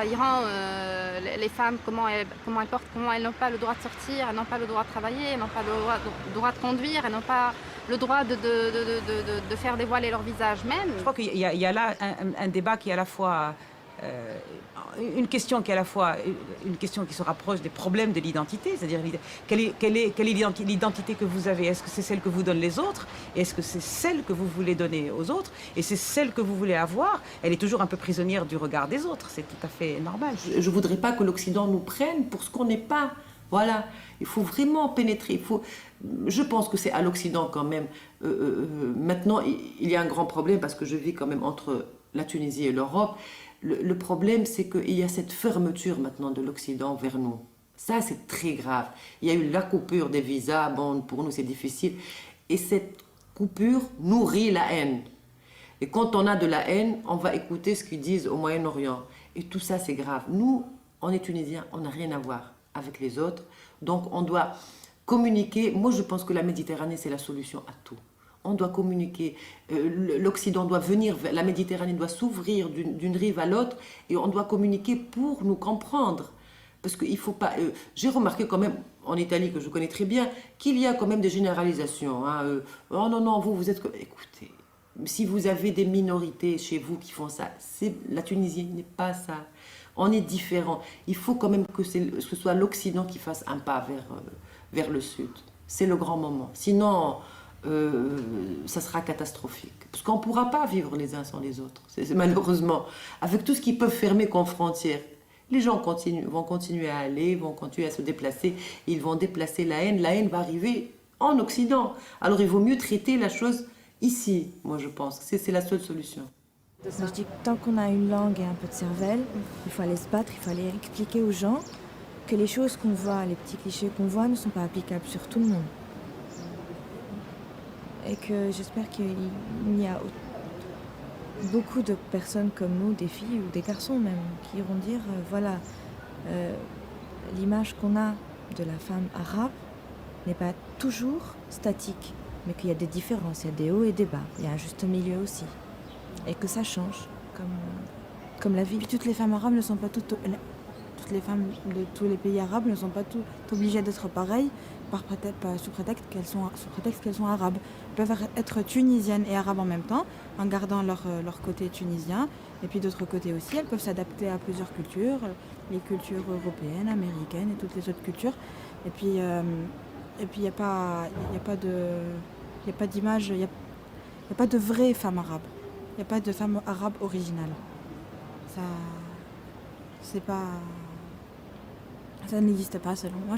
Iran, les femmes, comment elles portent, comment elles n'ont pas le droit de sortir, elles n'ont pas le droit de travailler, elles n'ont pas le droit de conduire, elles n'ont pas le droit de faire dévoiler leur visage même. Je crois qu'il y a là un débat qui est à la fois euh, une question qui est à la fois une question qui se rapproche des problèmes de l'identité, c'est-à-dire quelle est l'identité que vous avez? Est-ce que c'est celle que vous donnent les autres? Et est-ce que c'est celle que vous voulez donner aux autres? Et c'est celle que vous voulez avoir? Elle est toujours un peu prisonnière du regard des autres, c'est tout à fait normal. Je ne voudrais pas que l'Occident nous prenne pour ce qu'on n'est pas. Voilà, il faut vraiment pénétrer. Je pense que c'est à l'Occident quand même. Maintenant, il y a un grand problème parce que je vis quand même entre la Tunisie et l'Europe. Le problème, c'est qu'il y a cette fermeture maintenant de l'Occident vers nous. Ça, c'est très grave. Il y a eu la coupure des visas. Bon, pour nous, c'est difficile. Et cette coupure nourrit la haine. Et quand on a de la haine, on va écouter ce qu'ils disent au Moyen-Orient. Et tout ça, c'est grave. Nous, on est Tunisiens, on n'a rien à voir avec les autres. Donc, on doit communiquer. Moi, je pense que la Méditerranée, c'est la solution à tout. On doit communiquer. L'Occident doit venir, la Méditerranée doit s'ouvrir d'une rive à l'autre et on doit communiquer pour nous comprendre. Parce qu'il ne faut pas... j'ai remarqué quand même, en Italie, que je connais très bien, qu'il y a quand même des généralisations. Hein. Oh non, non, vous êtes... Écoutez, si vous avez des minorités chez vous qui font ça, la Tunisie n'est pas ça. On est différents. Il faut quand même que ce soit l'Occident qui fasse un pas vers le Sud. C'est le grand moment. Sinon, ça sera catastrophique. Parce qu'on ne pourra pas vivre les uns sans les autres. Malheureusement, avec tout ce qu'ils peuvent fermer comme frontières. Les gens vont continuer à aller, vont continuer à se déplacer. Ils vont déplacer la haine. La haine va arriver en Occident. Alors il vaut mieux traiter la chose ici, moi je pense. C'est la seule solution. Je dis que tant qu'on a une langue et un peu de cervelle, il faut aller se battre, il faut aller expliquer aux gens que les choses qu'on voit, les petits clichés qu'on voit ne sont pas applicables sur tout le monde. Et que j'espère qu'il y a beaucoup de personnes comme nous, des filles ou des garçons même, qui iront dire, voilà, l'image qu'on a de la femme arabe n'est pas toujours statique, mais qu'il y a des différences, il y a des hauts et des bas, il y a un juste milieu aussi. Et que ça change, comme la vie. Puis toutes les femmes arabes ne sont pas toutes les femmes de tous les pays arabes ne sont pas toutes obligées d'être pareilles sous prétexte qu'elles sont arabes. Elles peuvent être tunisiennes et arabes en même temps, en gardant leur côté tunisien. Et puis d'autre côté aussi, elles peuvent s'adapter à plusieurs cultures, les cultures européennes, américaines et toutes les autres cultures. Et puis il n'y a pas d'image, il n'y a pas de vraie femme arabe. Il n'y a pas de femme arabe originale. Ça n'existe pas selon moi.